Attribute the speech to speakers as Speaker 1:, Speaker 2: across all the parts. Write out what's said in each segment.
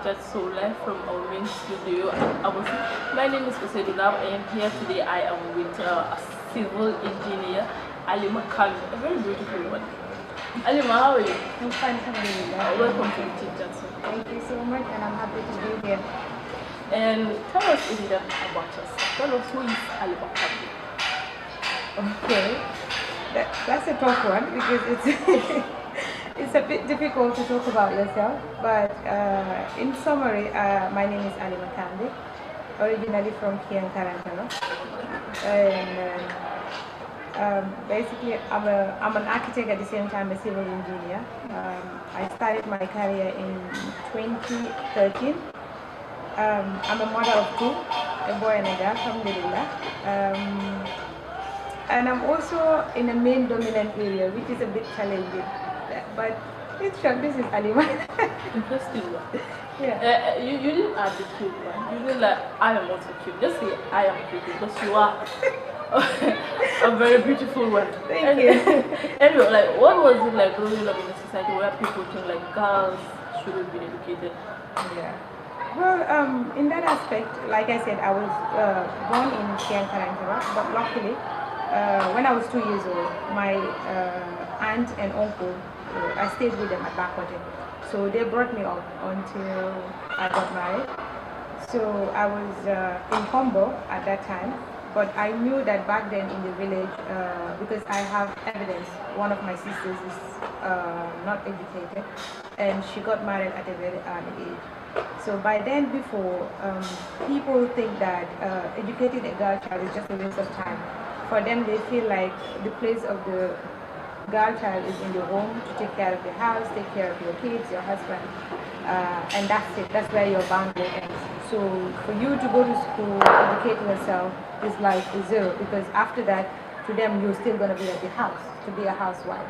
Speaker 1: ChitChat so live from our main studio. My name is Usaidulab. I am here today. I am with a civil engineer, Alima Kambi, a very beautiful one. Alima, how are you?
Speaker 2: I'm fine,
Speaker 1: welcome to the ChitChat.
Speaker 2: Thank you so much, and I'm happy to be here.
Speaker 1: And tell us in depth about us. Tell us who is Alima Kambi.
Speaker 2: Okay, that's a tough one because it's it's a bit difficult to talk about yourself. But in summary, my name is Alima Kambi, originally from here in Tarantino, and basically I'm an architect at the same time a civil engineer. I started my career in 2013. I'm a mother of two, a boy and a girl, alhamdulillah. And I'm also in a main dominant area, which is a bit challenging. But it's short, this is Alima.
Speaker 1: Interesting one.
Speaker 2: Yeah.
Speaker 1: You didn't add the cute one. You didn't like, I am also cute. Just say, I am cute, because you are a very beautiful one.
Speaker 2: Thank you.
Speaker 1: Anyway, like, what was it like growing up in a society where people think like girls shouldn't be educated?
Speaker 2: Yeah. Well, in that aspect, like I said, I was born in Tarantino, but luckily, when I was 2 years old, my aunt and uncle, I stayed with them at Backwater. So they brought me up until I got married. So I was in Combo at that time, but I knew that back then in the village, because I have evidence, one of my sisters is not educated, and she got married at a very early age. So by then, before, people think that educating a girl child is just a waste of time. For them, they feel like the place of the girl child is in the home to take care of your house, take care of your kids, your husband, and that's it. That's where your boundary ends. So for you to go to school, educate yourself is like a zero, because after that, to them, you're still going to be at the house, to be a housewife.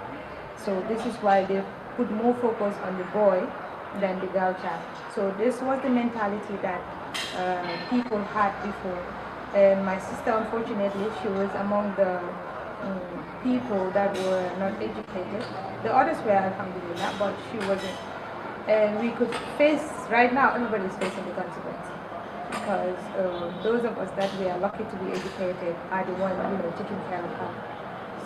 Speaker 2: So this is why they put more focus on the boy than the girl child. So this was the mentality that people had before. And my sister, unfortunately, she was among the people that were not educated. The others were, alhamdulillah, but she wasn't. And we could face, right now, everybody's facing the consequences. Because those of us that we are lucky to be educated are the ones, taking care of her.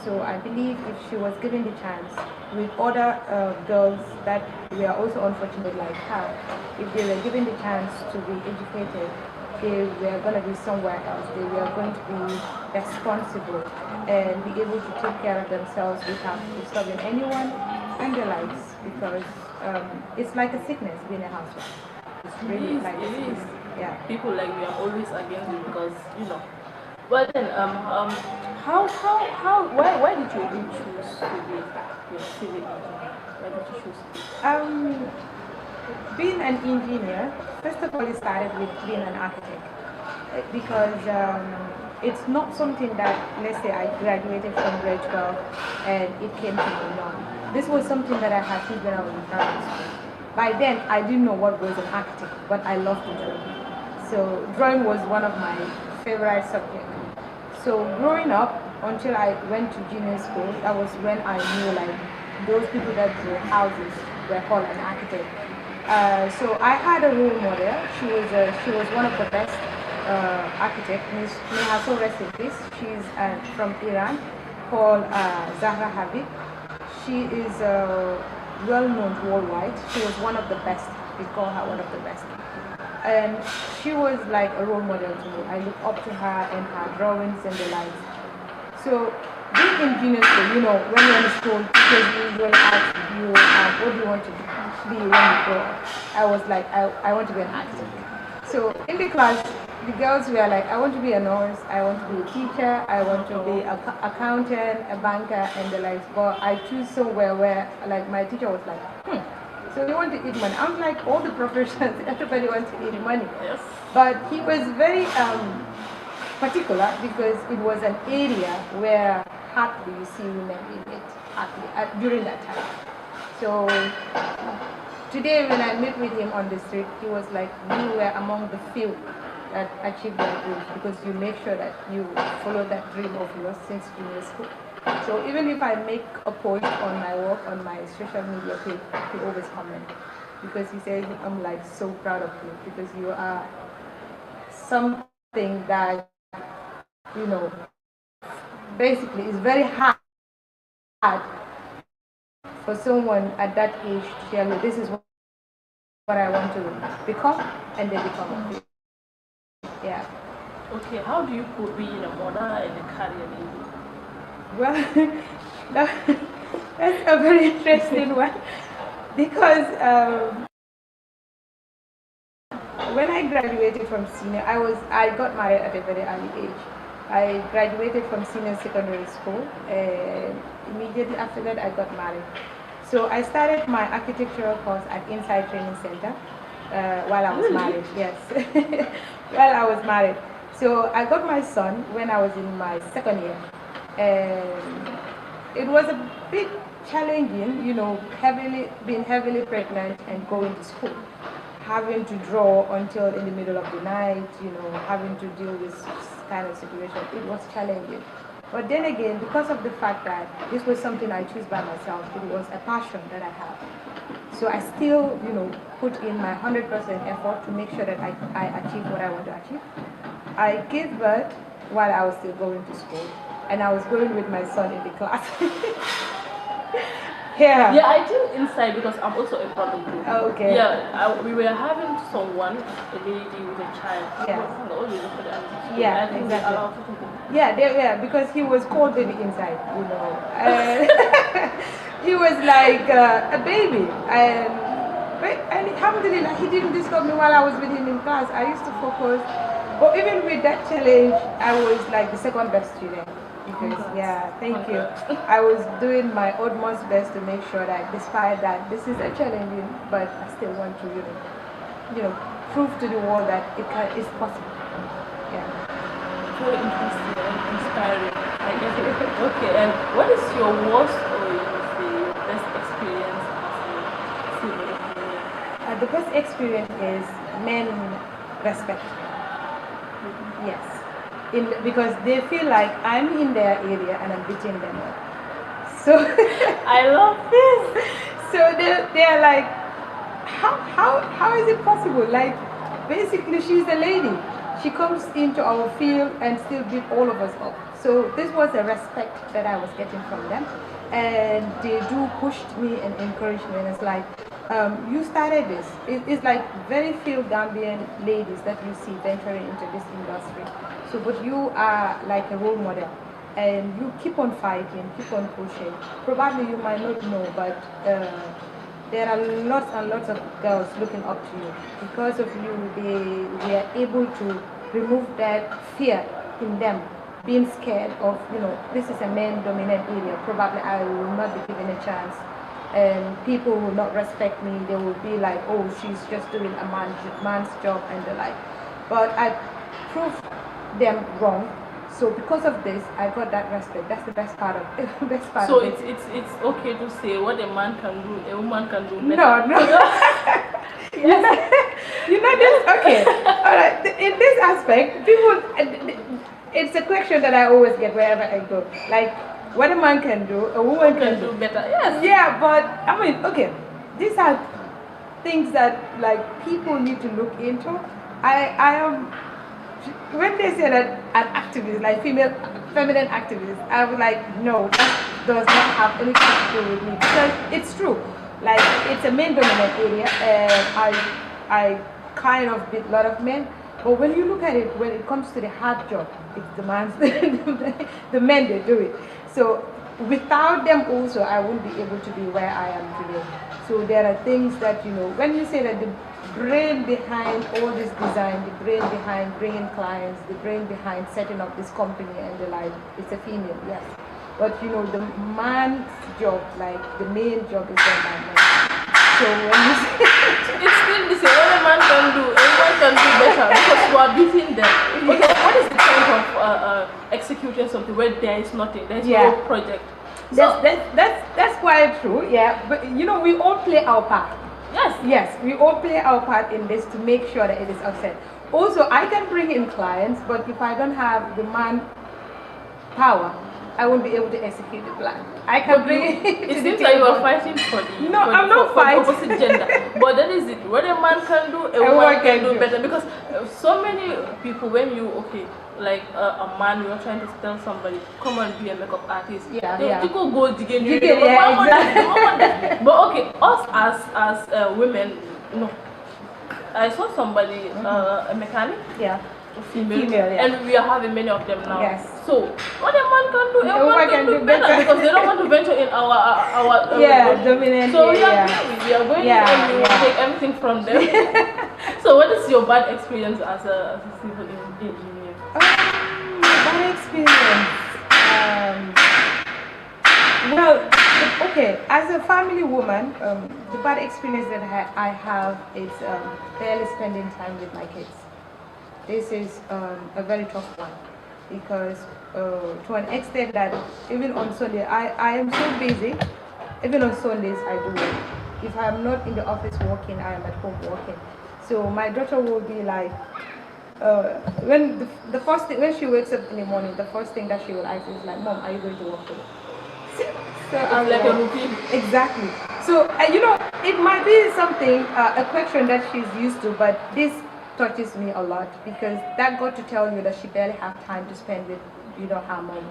Speaker 2: So I believe if she was given the chance with other girls that were also unfortunate like her, if they were given the chance to be educated, they were going to be somewhere else. They were going to be responsible and be able to take care of themselves without disturbing anyone and their lives, because it's like a sickness being a housewife. It's really like a sickness. Yeah.
Speaker 1: People like me are always against it because, But then, why did you even choose to be a civil engineer? Why did you choose to be?
Speaker 2: Being an engineer, first of all, it started with being an architect, because it's not something that, let's say, I graduated from grade 12 and it came to me. No, this was something that I had since when I was in primary school. By then, I didn't know what was an architect, but I loved to draw. So drawing was one of my favorite subjects. So growing up, until I went to junior school, that was when I knew like those people that drew houses were called an architect. So I had a role model. She was one of the best architects. May her soul rest in peace. She's from Iran, called Zahra Habib. She is well known worldwide. She was one of the best. We call her one of the best. And she was like a role model to me. I look up to her and her drawings and the likes. So being in junior school, when you're in school, teachers usually ask you, what do you want to be when you grow up? I was like, I want to be an actor. So in the class, the girls were like, I want to be a nurse, I want to be a teacher, I want to be an accountant, a banker, and the likes. But I choose somewhere where, like, my teacher was like, so you want to eat money? I'm like, all the professions, everybody wants to eat money.
Speaker 1: Yes.
Speaker 2: But he was very particular, because it was an area where hardly you see women in it, during that time. So today when I met with him on the street, he was like, you were among the few that achieved that dream, because you make sure that you follow that dream of yours since junior school. So even if I make a post on my work on my social media page, he always comment. because he says, I'm like so proud of you because you are something that, you know, basically is very hard for someone at that age to tell you this is what I want to become, and they become it. Yeah.
Speaker 1: Okay, how do you put being a mother and a career lady?
Speaker 2: Well, that's a very interesting one because when I graduated from senior, I got married at a very early age. I graduated from senior secondary school, and immediately after that I got married. So I started my architectural course at Inside Training Center while I was married. Yes, while I was married. So I got my son when I was in my second year, and it was a bit challenging, you know, being heavily pregnant and going to school, having to draw until in the middle of the night, you know, having to deal with this kind of situation. It was challenging. But then again, because of the fact that this was something I chose by myself, it was a passion that I have. So I still, you know, put in my 100% effort to make sure that I achieve what I want to achieve. I gave birth while I was still going to school, and I was going with my son in the class. Yeah.
Speaker 1: Yeah, I think inside because I'm also a brother group.
Speaker 2: Oh, okay.
Speaker 1: Yeah, we were having someone, a lady with a child.
Speaker 2: Yeah.
Speaker 1: Yeah,
Speaker 2: Yeah, exactly.
Speaker 1: They
Speaker 2: Yeah, because he was called baby inside, you know. He was like a baby, and alhamdulillah, he didn't disturb me while I was with him in class. I used to focus, but even with that challenge, I was like the second best student. Because, yeah, thank you. I was doing my utmost best to make sure that despite that this is a challenging, but I still want to, you know, prove to the world that it's possible. Yeah.
Speaker 1: Very interesting and inspiring. I get it. Okay, and what is your worst or you say your best experience as a civil engineer?
Speaker 2: The best experience is men respect. Yes. Because they feel like I'm in their area and I'm beating them up. So
Speaker 1: I love this.
Speaker 2: So they're like, how is it possible? Like, basically she's a lady. She comes into our field and still beat all of us up. So this was a respect that I was getting from them. And they do push me and encourage me, and it's like, you started this. It's like very few Gambian ladies that you see venturing into this industry. So, but you are like a role model, and you keep on fighting, keep on pushing. Probably you might not know, but there are lots and lots of girls looking up to you. Because of you, they are able to remove that fear in them, being scared of, you know, this is a man-dominant area. Probably I will not be given a chance, and people will not respect me. They will be like, oh, she's just doing a man's job and the like. But I proved them wrong. So because of this, I got that respect. That's the best part of it.
Speaker 1: So it's okay to say what a man can do, a woman can do
Speaker 2: No.
Speaker 1: better.
Speaker 2: You know this. Okay. All right. In this aspect, people. It's a question that I always get wherever I go. Like, what a man can do, a woman can do
Speaker 1: better. Yes.
Speaker 2: Yeah, but I mean, okay, these are things that like people need to look into. I am. When they say that an activist, like feminine activist, I was like, no, that does not have anything to do with me, because it's true. Like, it's a men-dominant area, and I kind of beat a lot of men. But when you look at it, when it comes to the hard job, it demands the men they do it. So without them also, I wouldn't be able to be where I am today. So there are things that, you know, when you say that the brain behind all this design, the brain behind bringing clients, the brain behind setting up this company and the like, it's a female, yes. But, you know, the man's job, like the main job is done by men. So when you say
Speaker 1: it's still the same. What a man can do, a woman can do better because you are beating them. Okay, what is the point of executing something where there is nothing, there is no project? So,
Speaker 2: that's quite true, yeah. But you know, we all play our part. Yes, we all play our part in this to make sure that it is offset. Also, I can bring in clients, but if I don't have the man power, I won't be able to execute the plan. I can bring it to
Speaker 1: It
Speaker 2: the
Speaker 1: seems like you
Speaker 2: table.
Speaker 1: are fighting for the
Speaker 2: No, I'm not
Speaker 1: for the
Speaker 2: fighting.
Speaker 1: opposite gender. But that is it. What a man can do, a woman can do better. Because so many people, when you like a man, you're trying to tell somebody, come on, be a makeup artist.
Speaker 2: Yeah.
Speaker 1: You could go digging.
Speaker 2: Yeah, exactly.
Speaker 1: But okay, us as women, no. I saw somebody, a mechanic.
Speaker 2: Yeah.
Speaker 1: Female,
Speaker 2: yeah.
Speaker 1: and we are having many of them now.
Speaker 2: Yes.
Speaker 1: So what a man can do, a woman can do better because they don't want to venture in our
Speaker 2: dominant.
Speaker 1: So we are going in and we take everything from them. So what is your bad experience as a civil engineer?
Speaker 2: Bad experience. Well, okay. As a family woman, the bad experience that I have is barely spending time with my kids. This is a very tough one because to an extent that even on Sunday, I am so busy. Even on Sundays, I do work. If I am not in the office working, I am at home working. So my daughter will be like, when the first thing, when she wakes up in the morning, the first thing that she will ask is like, Mom, are you going to work today? So I'm
Speaker 1: like a routine.
Speaker 2: Exactly. So it might be something, a question that she's used to, but this touches me a lot because that got to tell you that she barely have time to spend with her mom.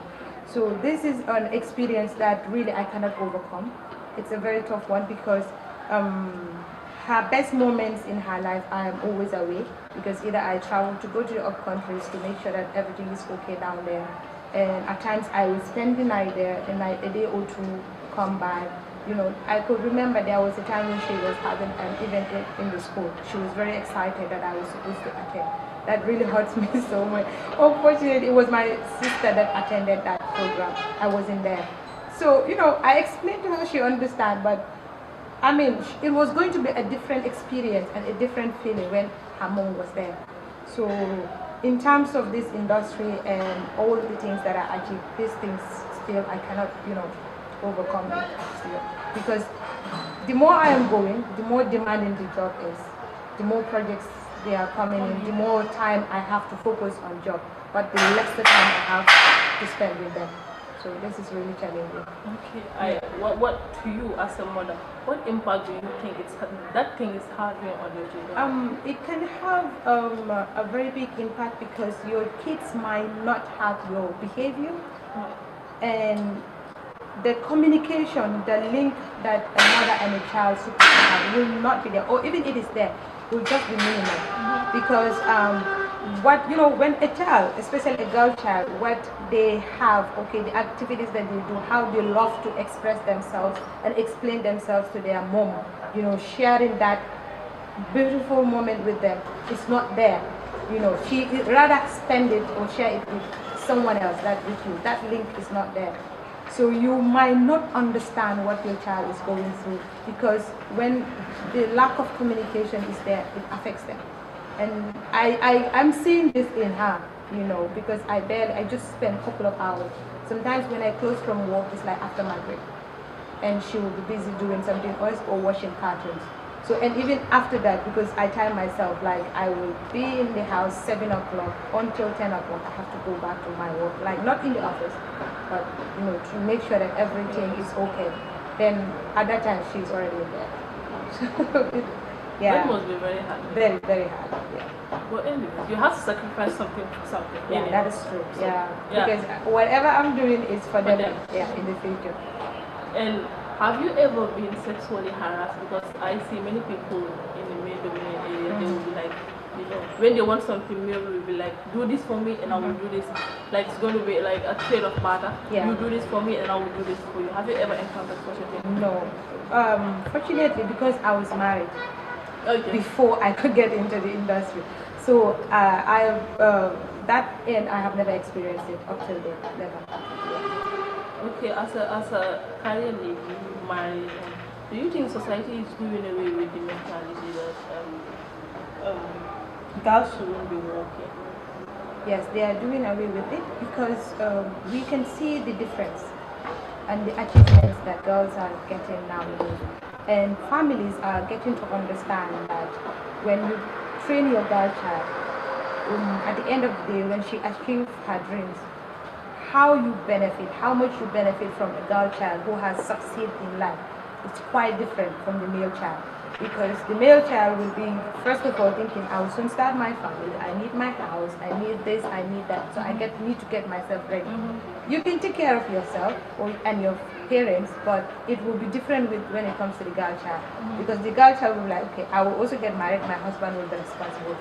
Speaker 2: So this is an experience that really I cannot overcome. It's a very tough one because her best moments in her life I am always away because either I travel to go to the up countries to make sure that everything is okay down there, and at times I will spend the night there, a day or two, come back. I could remember there was a time when she was having an event in the school. She was very excited that I was supposed to attend. That really hurts me so much. Unfortunately, it was my sister that attended that program. I wasn't there. So, I explained to her, she understand, but I mean, it was going to be a different experience and a different feeling when her mom was there. So, in terms of this industry and all the things that I achieved, these things still I cannot, overcome it still. Because the more I am going, the more demanding the job is. The more projects they are coming in, the more time I have to focus on job, but the less the time I have to spend with them. So this is really challenging.
Speaker 1: Okay. What to you as a mother? What impact do you think that thing is having on your children?
Speaker 2: It can have a very big impact because your kids might not have your behavior, and the communication, the link that a mother and a child supposed to have will not be there, or even it is there, will just be minimal. Because when a child, especially a girl child, what they have, the activities that they do, how they love to express themselves and explain themselves to their mom, sharing that beautiful moment with them, it's not there. She rather spend it or share it with someone else that with you. That link is not there. So you might not understand what your child is going through because when the lack of communication is there, it affects them. And I'm seeing this in her, because I just spend a couple of hours. Sometimes when I close from work, it's like after my break. And she will be busy doing something else or washing cartons. So, and even after that, because I time myself, like I will be in the house 7 o'clock until 10 o'clock, I have to go back to my work, like not in the office, but to make sure that everything is okay. Then at that time, she's already in there.
Speaker 1: That must be very hard.
Speaker 2: Very, very hard, yeah.
Speaker 1: Well, anyway, you have to sacrifice something for something.
Speaker 2: Yeah, that is true.
Speaker 1: So,
Speaker 2: because whatever I'm doing is for them. Yeah, in the future.
Speaker 1: And have you ever been sexually harassed? Because I see many people in the male dominant area, they will be like, when they want something, they will be like, do this for me and I will do this. Like it's going to be like a trade of barter. You do this for me and I will do this for you. Have you ever encountered such a thing?
Speaker 2: No. Fortunately, because I was married before I could get into the industry. So that end I have never experienced it up till then. Never.
Speaker 1: Okay, as a career lady, married, do you think society is doing away with the mentality that girls shouldn't be working?
Speaker 2: Yes, they are doing away with it because we can see the difference and the achievements that girls are getting nowadays. And families are getting to understand that when you train your girl child, at the end of the day, when she achieves her dreams, how you benefit, how much you benefit from a girl child who has succeeded in life, it's quite different from the male child. Because the male child will be, first of all, thinking, I will soon start my family, I need my house, I need this, I need that, so I need to get myself ready. You can take care of yourself and your parents, but it will be different when it comes to the girl child. Because the girl child will be like, okay, I will also get married, my husband will be responsible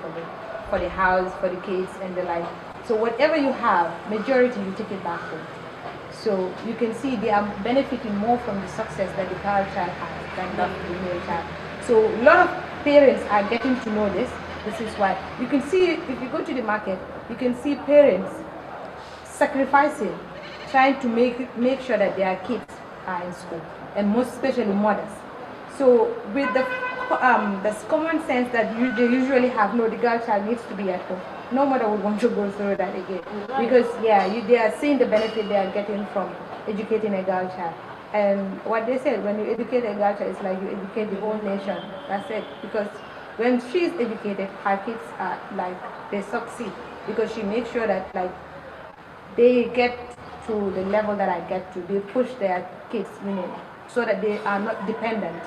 Speaker 2: for the house, for the kids, and the life. So whatever you have, majority you take it back home. So you can see they are benefiting more from the success that the girl child has than the male child. So a lot of parents are getting to know this. This is why you can see, if you go to the market, you can see parents sacrificing, trying to make sure that their kids are in school, and most especially mothers. So with the common sense that they usually have, no, the girl child needs to be at home. No mother would want to go through that again, because they are seeing the benefit they are getting from educating a girl child. And what they said, when you educate a girl child, it's like you educate the whole nation. That's it. Because when she's educated, her kids are like, they succeed, because she makes sure that like they get to the level that I get to. They push their kids, so that they are not dependent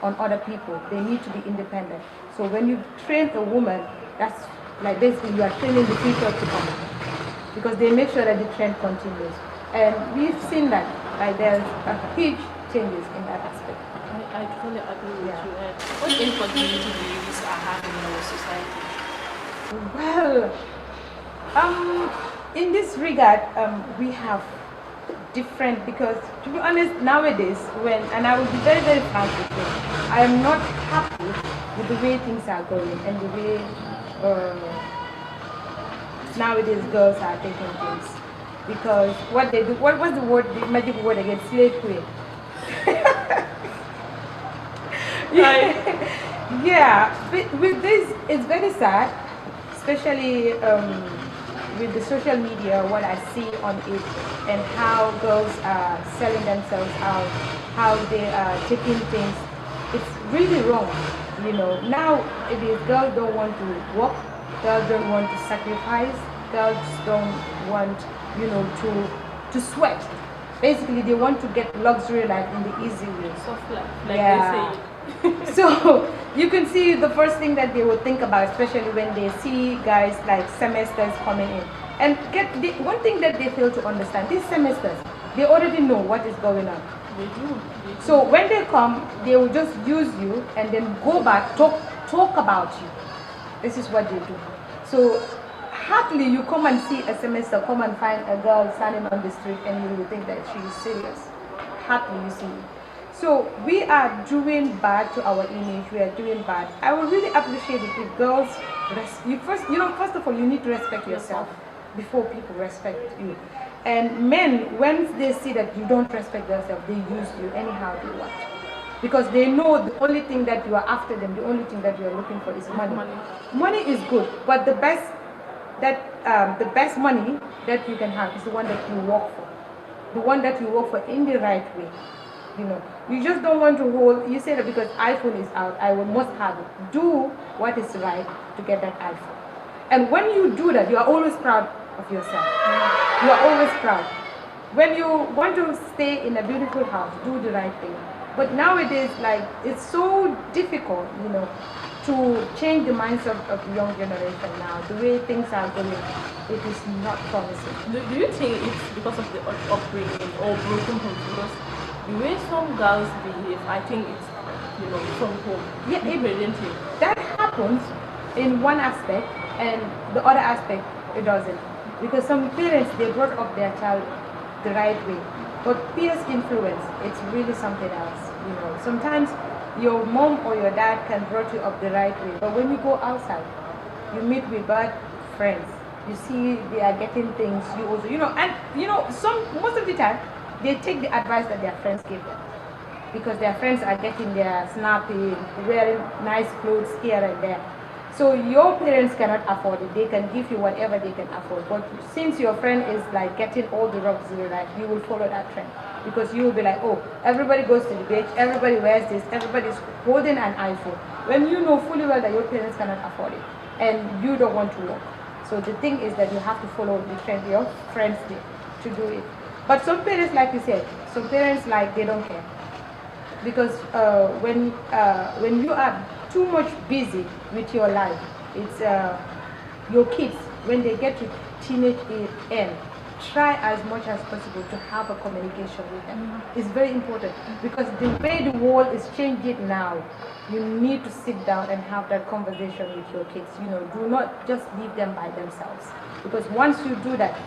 Speaker 2: on other people. They need to be independent. So when you train a woman, that's like basically you are training the future to come, because they make sure that the trend continues. And we've seen that there's a huge changes in that aspect.
Speaker 1: I totally agree with you. What inconvenience do you are having in our society?
Speaker 2: Well, in this regard, we have different, because to be honest, nowadays, and I will be very, very frank with you, I am not happy with the way things are going and the way nowadays girls are taking things. Because what they do, what was the magic word again? Slave queen. With this, it's very sad, especially with the social media, what I see on it, and how girls are selling themselves out, how they are taking things. It's really wrong, Now it is, girls don't want to work, girls don't want to sacrifice, girls don't want, to sweat. Basically, they want to get luxury life in the easy way.
Speaker 1: Soft life, like they say.
Speaker 2: So you can see the first thing that they would think about, especially when they see guys like semesters coming in. And one thing that they fail to understand, these semesters, they already know what is going on.
Speaker 1: They do.
Speaker 2: So when they come, they will just use you and then go back, talk about you. This is what they do. So hardly you come and see a semester, come and find a girl standing on the street and you will think that she is serious. Hardly you see it. So we are doing bad to our image, we are doing bad. I would really appreciate it if girls, first of all, you need to respect yourself before people respect you. And men, once they see that you don't respect yourself, they use you anyhow they want. Because they know the only thing that you are after them, the only thing that you are looking for is money. Money is good, but the best money that you can have is the one that you work for. The one that you work for in the right way. You just don't want to hold, you say that because iPhone is out, I must have it. Do what is right to get that iPhone. And when you do that, you are always proud of yourself. You are always proud. When you want to stay in a beautiful house, do the right thing. But nowadays, it's so difficult, to change the mindset of the young generation now. The way things are going, it is not promising.
Speaker 1: Do you think it's because of the upbringing or broken homes? Because the way some girls behave, I think it's, from home.
Speaker 2: Yeah, that happens in one aspect, and the other aspect, it doesn't. Because some parents, they brought up their child the right way. But peers influence, it's really something else. Sometimes your mom or your dad can brought you up the right way, but when you go outside, you meet with bad friends. You see they are getting things, you also, most of the time, they take the advice that their friends give them. Because their friends are getting their snappy, wearing nice clothes here and there. So your parents cannot afford it. They can give you whatever they can afford. But since your friend is getting all the luxury life, you will follow that trend. Because you will be like, oh, everybody goes to the beach, everybody wears this, everybody's holding an iPhone. When you know fully well that your parents cannot afford it and you don't want to work. So the thing is that you have to follow the trend your friends did. to do it. But some parents, like you said, some parents like they don't care, because when you are too much busy with your life, it's your kids, when they get to teenage end, try as much as possible to have a communication with them. It's very important, because the way the world is changing now, you need to sit down and have that conversation with your kids. Do not just leave them by themselves, because once you do that,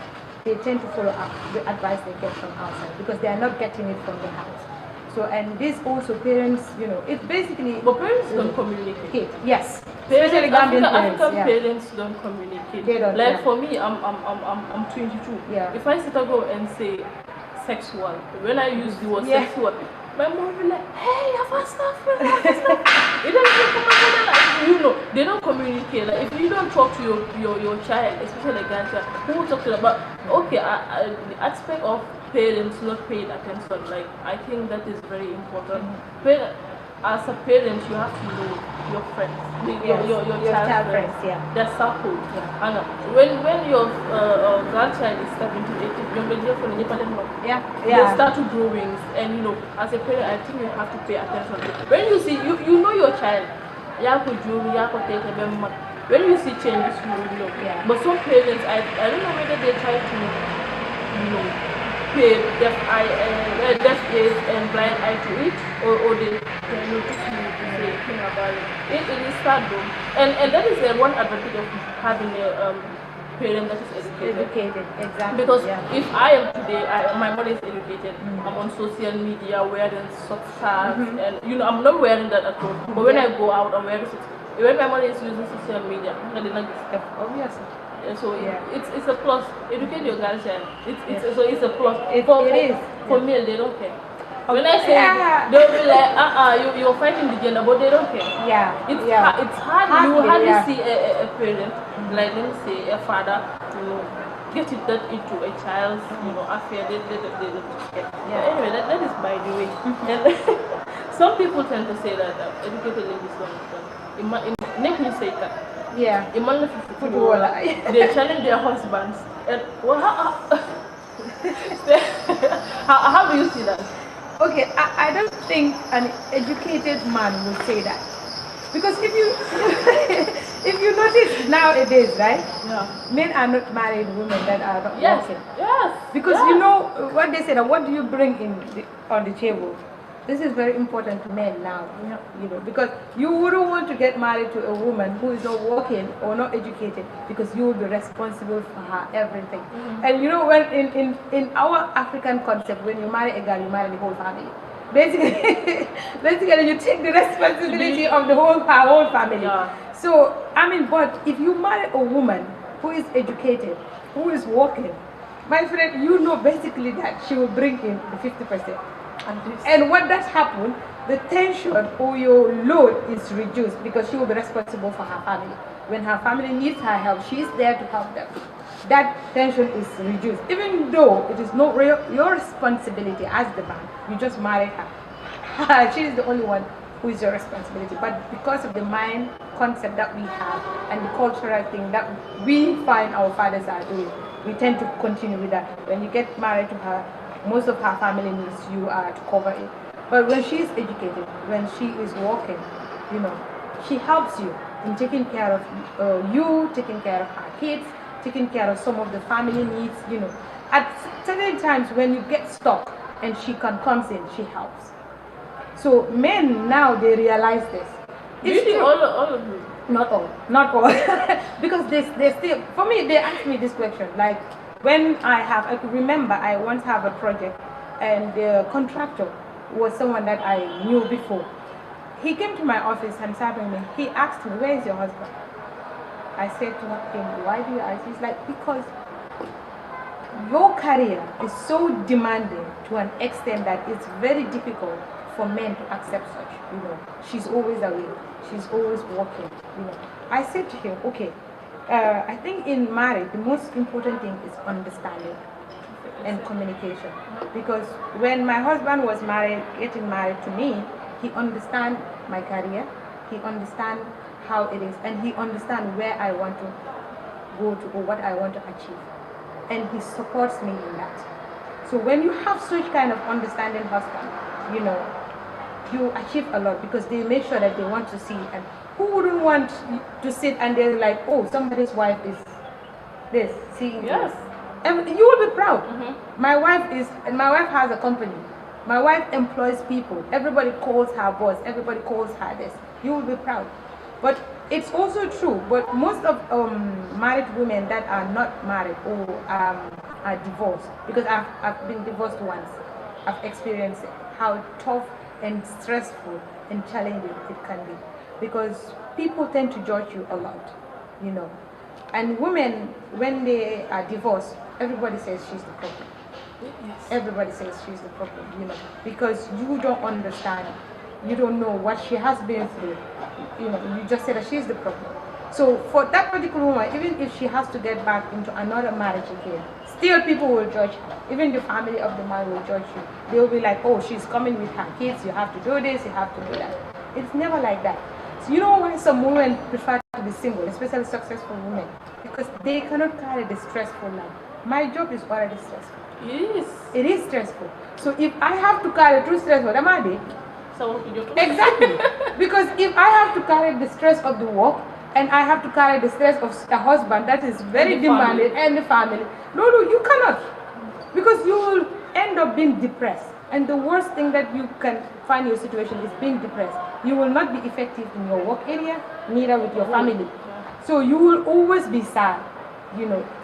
Speaker 2: they tend to follow up the advice they get from outside, because they are not getting it from the house. So, and this also parents, it's basically...
Speaker 1: But parents don't communicate.
Speaker 2: Yes.
Speaker 1: Especially
Speaker 2: African
Speaker 1: parents don't communicate.
Speaker 2: They don't.
Speaker 1: Like for me, I'm 22.
Speaker 2: Yeah.
Speaker 1: If I sit and go and say sexual, when I use the word sexual, my mom will be like, hey, you have stuff. It doesn't come out like, they don't communicate. Like if you don't talk to your child, especially a girl child, who will talk to them? But okay, the aspect of parents not paying attention, like I think that is very important. As a parent, you have to know your friends, your child friends, their circle. And when your grandchild is 17, 18, they start to grow wings, and as a parent, I think you have to pay attention. When you see, you know your child, when you see changes, you will know. But some parents, I don't know whether they try to, pay deaf ears and blind eye to it, or they notice you think about it. It is sad though. And that is one advantage of having a parent that is educated.
Speaker 2: Exactly.
Speaker 1: Because if I am today, my mother is educated, I'm on social media wearing socks, and I'm not wearing that at all. But when I go out, I'm wearing socks. When my mother is using social media, I'm not
Speaker 2: obviously.
Speaker 1: So it's a plus. Educate your guardian. So it's a plus.
Speaker 2: It is.
Speaker 1: For male, they don't care. When I say they'll be like, you're fighting the gender, but they don't care. It's hard. You hardly see a parent, like let me say a father, get it that into a child's affair. They don't care. Anyway, that is by the way. And some people tend to say that educated ladies don't make me say that. They challenge their husbands. And how do you see that?
Speaker 2: Okay, I don't think an educated man will say that, because if you notice nowadays, right? Men are not married women that are not working. Because you know what they said. What do you bring on the table? This is very important to men now, because you wouldn't want to get married to a woman who is not working or not educated, because you will be responsible for her everything. And when in our African concept, when you marry a girl, you marry the whole family. Basically, you take the responsibility of the whole family. So but if you marry a woman who is educated, who is working, my friend, basically that she will bring in the 50%. And when that happens, the tension or your load is reduced, because she will be responsible for her family. When her family needs her help, she is there to help them. That tension is reduced, even though it is not your responsibility as the man. You just married her. She is the only one who is your responsibility. But because of the mind concept that we have and the cultural thing that we find our fathers are doing, we tend to continue with that. When you get married to her, most of her family needs you to cover it. But when she is educated, when she is working, she helps you in taking care of you, taking care of her kids, taking care of some of the family needs. At certain times when you get stuck and she comes in, she helps. So men now, they realize this.
Speaker 1: It's all of you?
Speaker 2: Not all, because they still. For me, they ask me this question like. When I could remember I once have a project, and the contractor was someone that I knew before. He came to my office and sat with me. He asked me, where is your husband? I said to him, why do you ask? He's like, because your career is so demanding to an extent that it's very difficult for men to accept such. She's always away. She's always working. I said to him, okay, I think in marriage, the most important thing is understanding and communication. Because when my husband was getting married to me, he understands my career, he understands how it is, and he understands where I want to go to or what I want to achieve. and he supports me in that. So when you have such kind of understanding husband, you achieve a lot because they make sure that they want to see. And who wouldn't want to sit and they're like, oh, somebody's wife is this, seeing
Speaker 1: Yes.
Speaker 2: this. And you will be proud. My wife has a company. My wife employs people. Everybody calls her boss. Everybody calls her this. You will be proud. But it's also true. But most of married women that are not married or are divorced, because I've been divorced once. I've experienced it, how tough and stressful and challenging it can be. Because people tend to judge you a lot, And women, when they are divorced, everybody says she's the problem.
Speaker 1: Yes.
Speaker 2: Everybody says she's the problem, because you don't understand, you don't know what she has been through. You just say that she's the problem. So for that particular woman, even if she has to get back into another marriage again, still people will judge her. Even the family of the man will judge you. They will be like, oh, she's coming with her kids, you have to do this, you have to do that. It's never like that. So you know why some women prefer to be single, especially successful women? Because they cannot carry the stressful life. My job is already stressful.
Speaker 1: Yes.
Speaker 2: It is stressful. So if I have to carry too stressful, am I there?
Speaker 1: So
Speaker 2: Exactly. Because if I have to carry the stress of the work and I have to carry the stress of a husband that is very demanding and the family, no, you cannot. Because you will end up being depressed. And the worst thing that you can find your situation is being depressed. You will not be effective in your work area, neither with your family. So you will always be sad,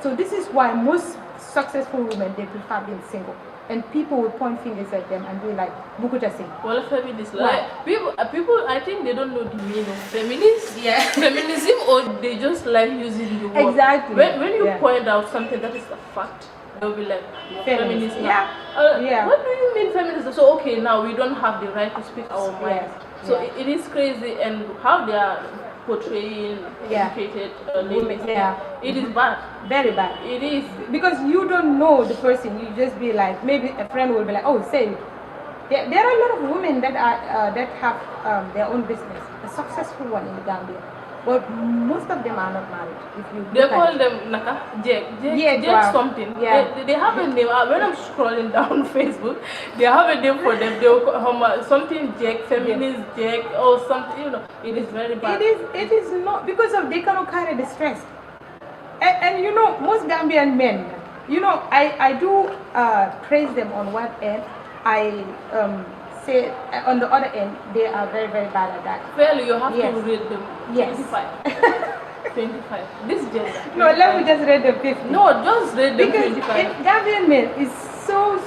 Speaker 2: So this is why most successful women, they prefer being single. And people will point fingers at them and be like, Bukuta sing.
Speaker 1: Well, feminists, like people, I think they don't know the meaning of feminist. Yeah. Feminism, or they just like using the word.
Speaker 2: Exactly.
Speaker 1: When you point out something that is a fact, they'll be like, feminist.
Speaker 2: Yeah.
Speaker 1: What do you mean feminist? So okay, now we don't have the right to speak our mind. So it is crazy, and how they are portraying educated ladies. It is bad.
Speaker 2: Very bad.
Speaker 1: It is.
Speaker 2: Because you don't know the person, you just be like, maybe a friend will be like, oh, say it. There are a lot of women that are that have their own business, a successful one in the Gambia. But most of them are not married.
Speaker 1: They call them Naka, Jack something.
Speaker 2: Yeah.
Speaker 1: They have a name. When I'm scrolling down Facebook, they have a name for them. They will call something Jack, feminist Jack, or something. It is very bad.
Speaker 2: It is not because of they cannot carry the stress. And most Gambian men, I do praise them on one end. I say on the other end, they are very, very bad at that.
Speaker 1: Fairly, you have to read them. Yes. 25. 25. This gender.
Speaker 2: No, let me just read the 50.
Speaker 1: No, just read the 25.
Speaker 2: Because Gambian men is so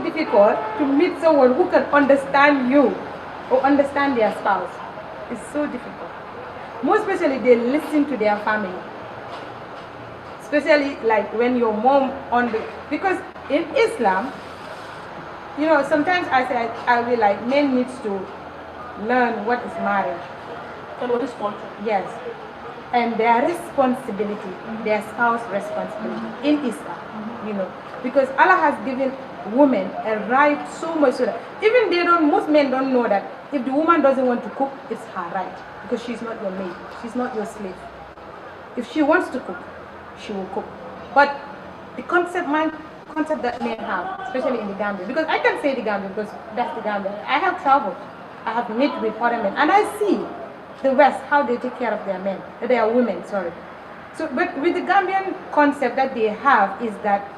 Speaker 2: difficult to meet someone who can understand you or understand their spouse. It's so difficult. Most especially, they listen to their family. Especially like when your mom because in Islam, sometimes I'll be like, men needs to learn what is marriage
Speaker 1: and what is culture.
Speaker 2: Yes, and their responsibility, their spouse responsibility in Islam, because Allah has given women a right so much so that even most men don't know that if the woman doesn't want to cook, it's her right, because she's not your maid, she's not your slave. If she wants to cook, she will cook. But the concept that men have, especially in the Gambia, because I can say the Gambia because that's the Gambia. I have traveled, I have met with other men, and I see the West, how they take care of their women, sorry. So, but with the Gambian concept that they have is that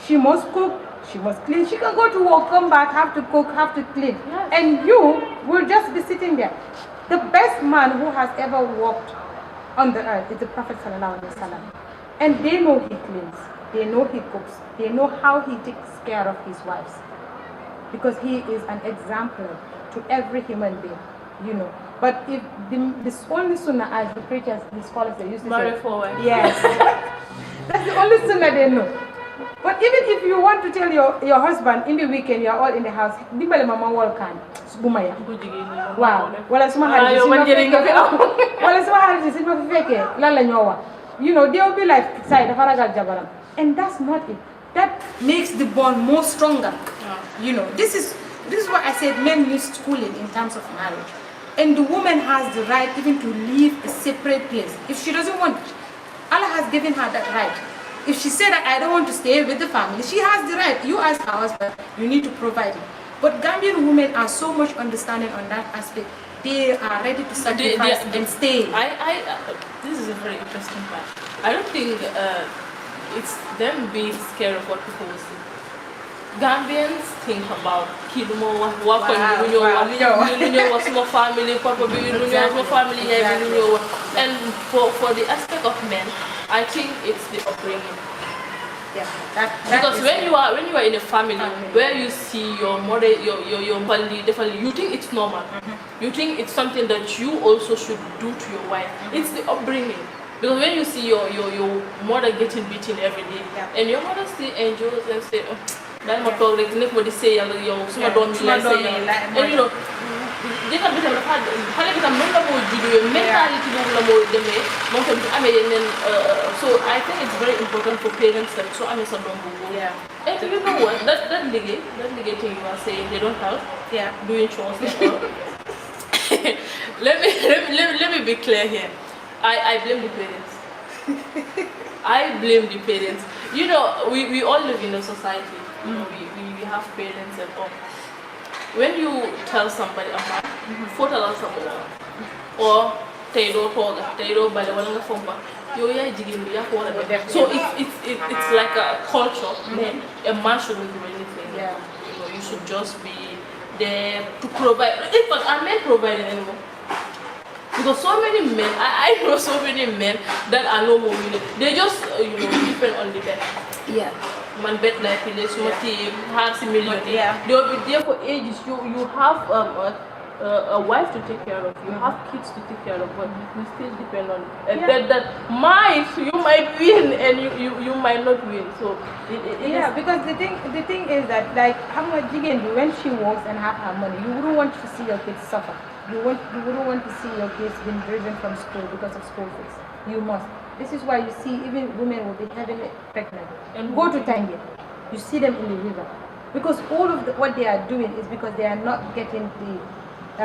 Speaker 2: she must cook, she must clean, she can go to work, come back, have to cook, have to clean, and you will just be sitting there. The best man who has ever walked on the earth is the Prophet Sallallahu Alaihi Wasallam. And they know he cleans, they know he cooks, they know how he takes care of his wives. Because he is an example to every human being, But if this only sunnah, as the preachers, the scholars, they used to
Speaker 1: marry
Speaker 2: say,
Speaker 1: for wife.
Speaker 2: Yes. That's the only sunnah they know. But even if you want to tell your husband in the weekend, you're all in the house, dimbale mama wall can, sumaya. Wow. Wala suma hari si ma feke, lala nyowa. They'll be like, "Say, the faragal jabaram," and that's not it. That makes the bond more stronger. This is why I said men use schooling in terms of marriage, and the woman has the right even to leave a separate place if she doesn't want it. Allah has given her that right. If she said that I don't want to stay with the family, she has the right. You as her husband, you need to provide it. But Gambian women are so much understanding on that aspect. They are ready to sacrifice and stay.
Speaker 1: This is a very interesting part. I don't think it's them being scared of what people will say. Gambians think about kidumo wa family, papa family, and for the aspect of men, I think it's the upbringing.
Speaker 2: Yeah,
Speaker 1: because when you are in a family where you see your mother, your family, definitely you think it's normal. You think it's something that you also should do to your wife. It's the upbringing. Because when you see your mother getting beaten every day, and your mother still enjoys and say, oh, that my talk like nobody say and you know, they can become mentality so I think it's very important for parents that so I'm some and you know what that thing you are saying they don't help doing chores let me be clear here. I blame the parents. I blame the parents. You know, we all live in a society. You know, we have parents and all. When you tell somebody about or so it's like a culture. A man shouldn't do anything. You know, you should just be there to provide. But are men providing anymore? Because so many men, I know so many men that are no more willing. They just depend on the bed. Man bet like this, half a million. They will be there for ages. You have a wife to take care of. You have kids to take care of, but you still depend on a bed that you might win and you might not win. So
Speaker 2: because the thing is that like how much again when she works and have her money, you wouldn't want to see your kids suffer. You wouldn't want to see your kids being driven from school because of school fees. You must. This is why you see even women will be heavily pregnant and go to Tangier. You see them in the river because all of what they are doing is because they are not getting the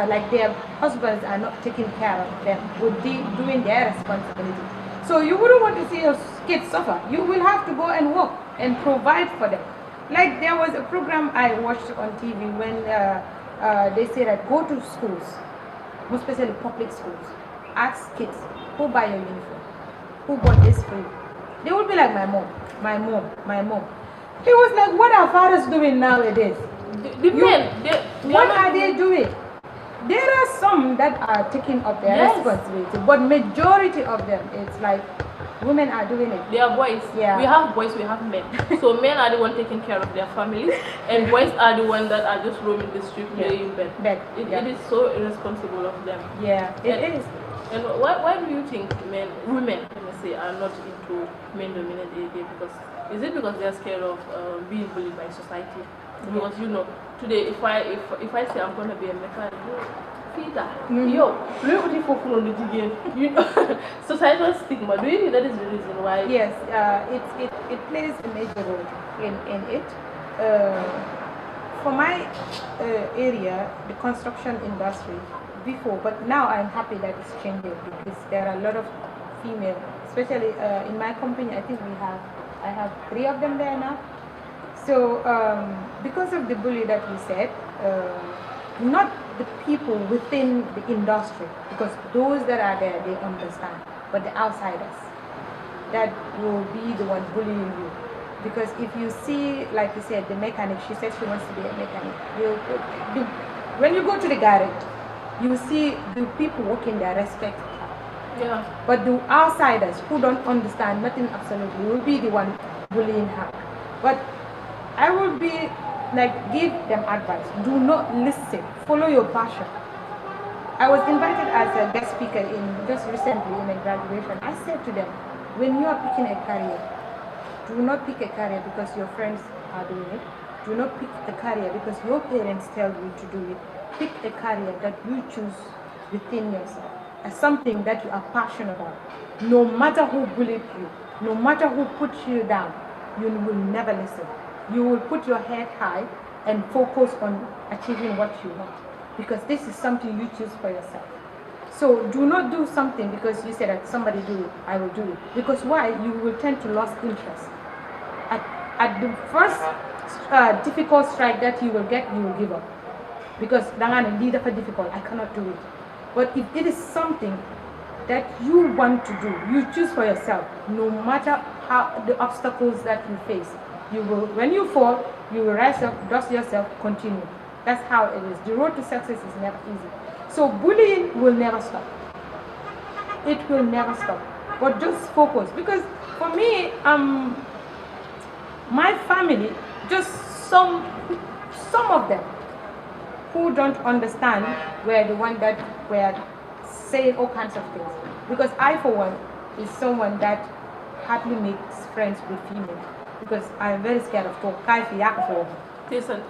Speaker 2: like their husbands are not taking care of them with doing their responsibility. So you wouldn't want to see your kids suffer. You will have to go and work and provide for them. Like there was a program I watched on TV when they say that go to schools, most especially public schools, ask kids who buy your uniform. Who bought this for you? They would be like my mom. It was like, what are fathers doing nowadays? What are they doing? There are some that are taking up their responsibility, but majority of them, it's like women are doing it.
Speaker 1: They are boys. Yeah. We have boys, we have men. So men are the ones taking care of their families, and boys are the ones that are just roaming the street playing bed. It is so irresponsible of them.
Speaker 2: Yeah, it is.
Speaker 1: And why do you think women, let me say, are not into men-dominated area? Because is it because they are scared of being bullied by society? Because today if I say I'm gonna be a mechanic, societal stigma. Do you think that is the reason why?
Speaker 2: Yes, it plays a major role in it. For my area, the construction industry. Before, but now I'm happy that it's changing because there are a lot of female, especially in my company. I think I have 3 of them there now. So because of the bully that we said, not the people within the industry, because those that are there they understand, but the outsiders that will be the one bullying you. Because if you see, like you said, the mechanic, she said she wants to be a mechanic. When you go to the garage, you see the people working there respect her.
Speaker 1: Yeah.
Speaker 2: But the outsiders who don't understand nothing absolutely will be the one bullying her. But I will be like give them advice. Do not listen. Follow your passion. I was invited as a guest speaker just recently in a graduation. I said to them, when you are picking a career, do not pick a career because your friends are doing it. Do not pick a career because your parents tell you to do it. Pick a career that you choose within yourself as something that you are passionate about. No matter who bullied you, no matter who puts you down, you will never listen. You will put your head high and focus on achieving what you want because this is something you choose for yourself. So do not do something because you said that somebody do it, I will do it. Because why? You will tend to lose interest. At the first difficult strike that you will get, you will give up. Because leader for difficult, I cannot do it. But if it is something that you want to do, you choose for yourself, no matter how the obstacles that you face, you will, when you fall, you will rise up, dust yourself, continue. That's how it is. The road to success is never easy. So bullying will never stop. It will never stop. But just focus. Because for me, my family, just some of them who don't understand were the one that were saying all kinds of things. Because I, for one, is someone that hardly makes friends with females. Because I'm very scared of talk.
Speaker 1: Listen,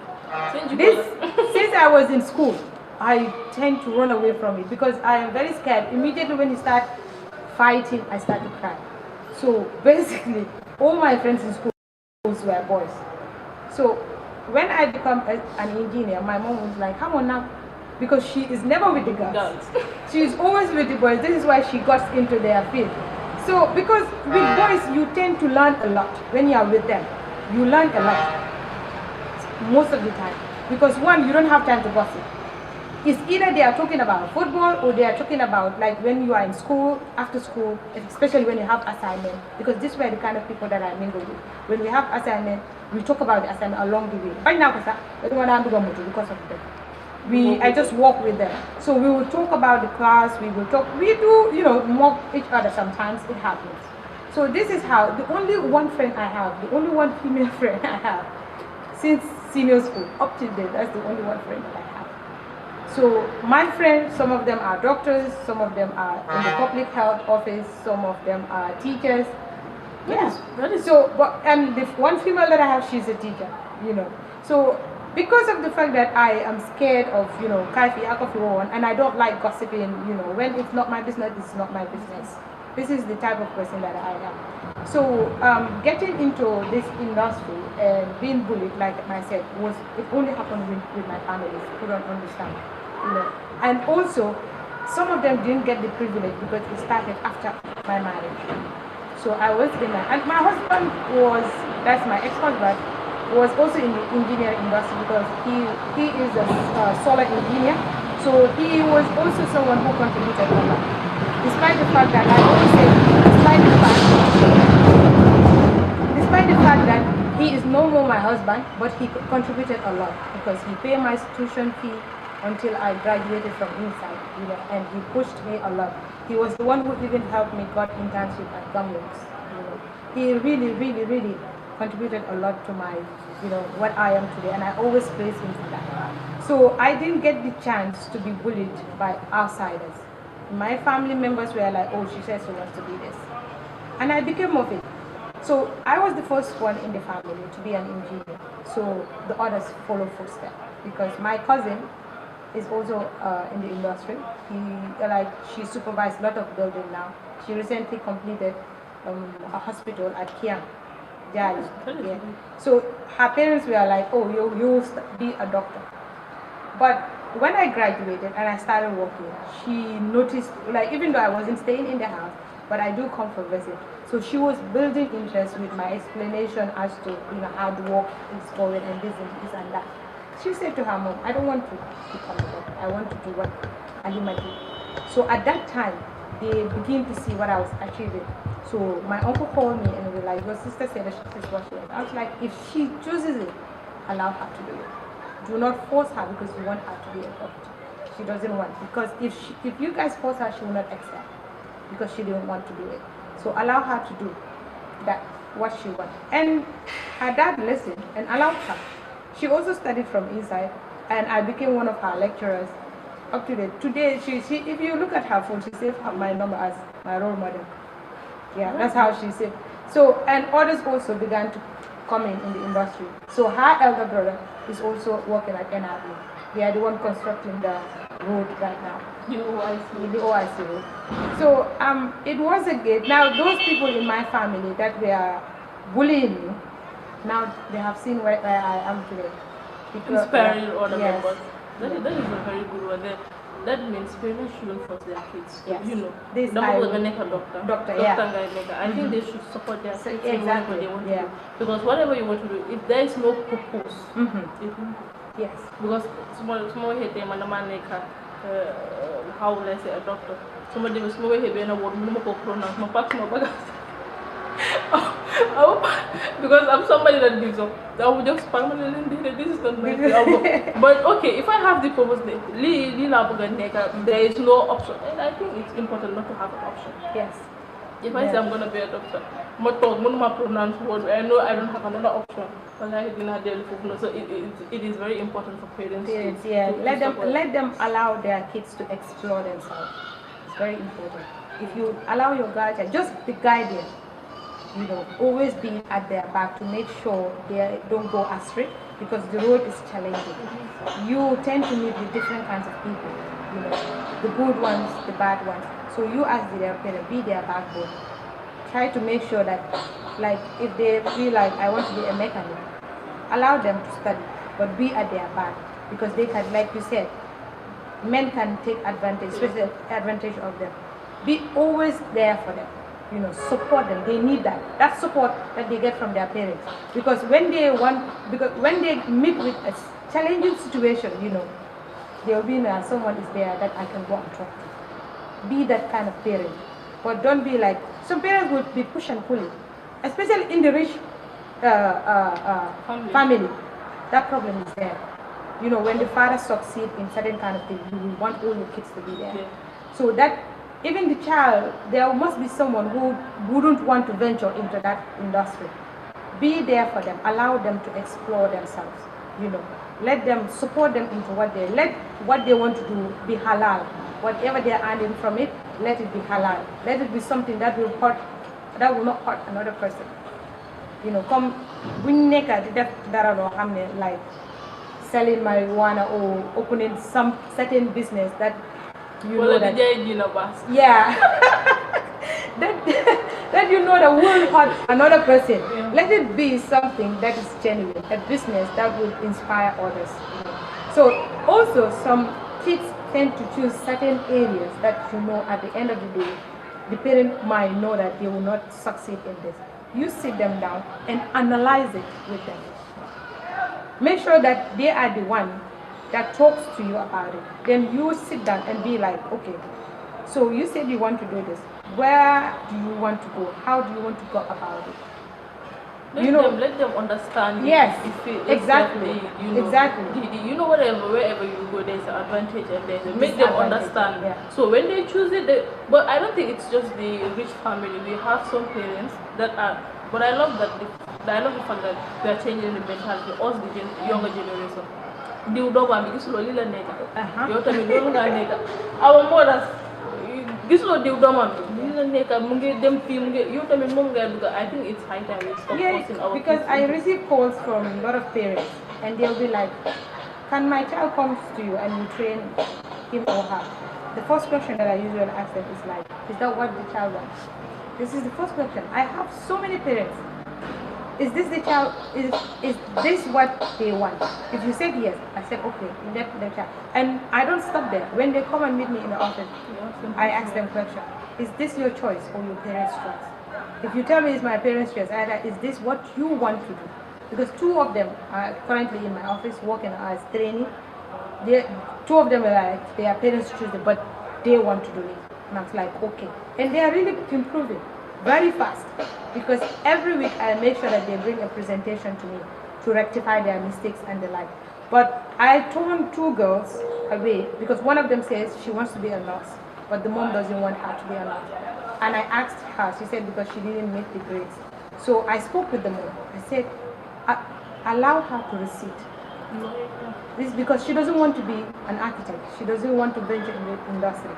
Speaker 2: since I was in school, I tend to run away from it because I am very scared. Immediately when you start fighting, I start to cry. So basically, all my friends in school were boys. So when I become an engineer, my mom was like, come on now, because she is never with the girls. She is always with the boys. This is why she got into their field. So because with boys, you tend to learn a lot. When you are with them, you learn a lot most of the time. Because one, you don't have time to gossip. It's either they are talking about football or they are talking about like when you are in school, after school, especially when you have assignment. Because these were the kind of people that I mingle with. When we have assignment, we talk about the assignment along the way. Right now, because of them. I just walk with them. So we will talk about the class, we do, mock each other sometimes, it happens. So this is how, the only one friend I have, the only one female friend I have, since senior school, up to date, that's the only one friend that I have. So my friends, some of them are doctors, some of them are in the public health office, some of them are teachers. Yes, so, and the one female that I have, she's a teacher, So because of the fact that I am scared of, and I don't like gossiping, when it's not my business, it's not my business. This is the type of person that I am. So getting into this industry and being bullied, like I said, it only happened with my family who don't understand, And also, some of them didn't get the privilege because it started after my marriage. So I was in that, and my husband that's my ex-husband, was also in the engineering industry because he is a solar engineer. So he was also someone who contributed a lot. Despite the fact that I always say, despite the fact that he is no more my husband, but he contributed a lot because he paid my tuition fee until I graduated from inside, and he pushed me a lot. He was the one who even helped me got internship at Gumlinks. He really, really, really contributed a lot to my, what I am today, and I always praise him for that. So I didn't get the chance to be bullied by outsiders. My family members were like, oh, she says she wants to be this. And I became of it. So I was the first one in the family to be an engineer. So the others follow footsteps. Because my cousin is also in the industry. She supervised a lot of buildings now. She recently completed a hospital at Kiang. Yeah. So her parents were like, oh, you will be a doctor. But when I graduated and I started working, she noticed, even though I wasn't staying in the house, but I do come for visit. So she was building interest with my explanation as to, how the work is going and this and that. She said to her mom, I don't want to become a doctor. I want to do what Alima did. So at that time, they began to see what I was achieving. So my uncle called me and was like, your sister said that she is what she is. I was like, if she chooses it, allow her to do it. Do not force her because you want her to be a doctor. She doesn't want, because if you guys force her, she will not accept because she didn't want to do it. So allow her to do that, what she wants. And her dad listened and allowed her. She also studied from inside, and I became one of her lecturers up to date. Today, she if you look at her phone, she saved my number as my role model. Yeah, that's how she saved. So, and others also began to come in the industry. So her elder brother is also working at NRB. They are the one constructing the road right now. The OIC road. So it was a gate. Now those people in my family that were bullying me, now they have seen where I am today.
Speaker 1: Inspiring other members. That is a very good one. that means parents shouldn't force their kids.
Speaker 2: Yes.
Speaker 1: You know,
Speaker 2: This
Speaker 1: the
Speaker 2: I
Speaker 1: mother
Speaker 2: would-
Speaker 1: gonna make a doctor. I think they should support their kids in whatever they want to do. Because whatever you want to do, if there is no purpose, it won't.
Speaker 2: Yes.
Speaker 1: Because small hit them and the man make how will I say a doctor? Somebody was small hit being a word, no more pronounce, my partner, because I'm somebody that gives up. I would just permanently this is not my thing. But okay, if I have the purpose, there is no option, and I think it's important not to have an option.
Speaker 2: Yes.
Speaker 1: If I say I'm gonna be a doctor, I pronounce word. I know I don't have another option. So it is very important for parents.
Speaker 2: Let them allow their kids to explore themselves. It's very important. If you allow your guardian, just the guardian, always be at their back to make sure they don't go astray, because the road is challenging. You tend to meet with different kinds of people, the good ones, the bad ones. So you as their parent, be their backbone. Try to make sure that, like, if they feel like I want to be a mechanic, allow them to study, but be at their back, because they can, like you said, men can take advantage, especially advantage of them. Be always there for them. Support them. They need that support that they get from their parents, because when they meet with a challenging situation, they will be someone is there that I can go and talk to. Be that kind of parent, but don't be like some parents would be push and pull, especially in the rich family. That problem is there. When the father succeeds in certain kind of thing, you will want all your kids to be there. So that even the child, there must be someone who wouldn't want to venture into that industry. Be there for them. Allow them to explore themselves. Let them support them into what they want to do be halal. Whatever they are earning from it, let it be halal. Let it be something that will not hurt another person. Come like selling marijuana or opening some certain business that that will hurt another person. Let it be something that is genuine, a business that will inspire others. So also some kids tend to choose certain areas that at the end of the day, the parent might know that they will not succeed in this. You sit them down and analyze it with them. Make sure that they are the one that talks to you about it. Then you sit down and be like, okay, so you said you want to do this. Where do you want to go? How do you want to go about it?
Speaker 1: Let them understand.
Speaker 2: Yes, exactly.
Speaker 1: Wherever you go, there's an advantage and there's make them understand. So when they choose it, but I don't think it's just the rich family. We have some parents that are. But I love the fact that we are changing the mentality. Us, the younger generation. Our mothers. I think it's high time we stop forcing our
Speaker 2: because
Speaker 1: kids
Speaker 2: I receive calls from a lot of parents and they'll be like, can my child come to you and you train him or her? The first question that I usually ask them is like, is that what the child wants? This is the first question. I have so many parents. Is this the child? Is this what they want? If you said yes, I said okay, let the child. And I don't stop there. When they come and meet me in the office, I ask them question. Is this your choice or your parents' choice? If you tell me it's my parents' choice, either is this what you want to do? Because two of them are currently in my office working as training. Two of them are like their parents choose it, but they want to do it. And I was like, okay. And they are really improving very fast, because every week I make sure that they bring a presentation to me to rectify their mistakes and the like. But I turned two girls away because one of them says she wants to be a nurse, but the mom doesn't want her to be a nurse. And I asked her, she said because she didn't meet the grades. So I spoke with the mom. I said, allow her to receipt. This is because she doesn't want to be an architect. She doesn't want to venture in the industry.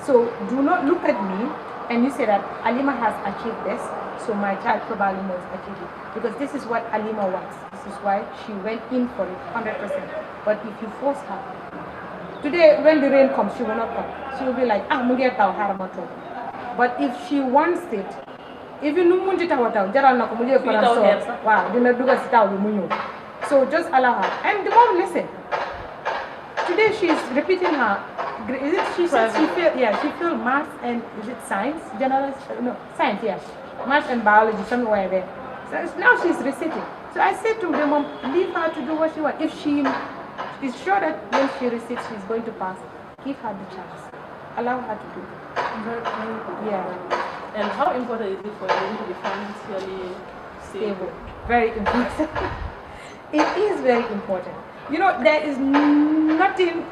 Speaker 2: So do not look at me and you say that Alima has achieved this, so my child probably must achieve it. Because this is what Alima wants. This is why she went in for it 100%. But if you force her, today when the rain comes, she will not come. She will be like, but if she wants it, even so just allow her. And the mom listen. Today she is repeating her Is it she said she feel math and is it science? General no science, yes. Math and biology somewhere there. So now she's reciting. So I said to the mom, leave her to do what she wants. If she is sure that when she receives she's going to pass, give her the chance. Allow her to do it.
Speaker 1: Very, very important.
Speaker 2: Yeah.
Speaker 1: And how important is it for you to be financially stable?
Speaker 2: Very important. It is very important. You know, there is nothing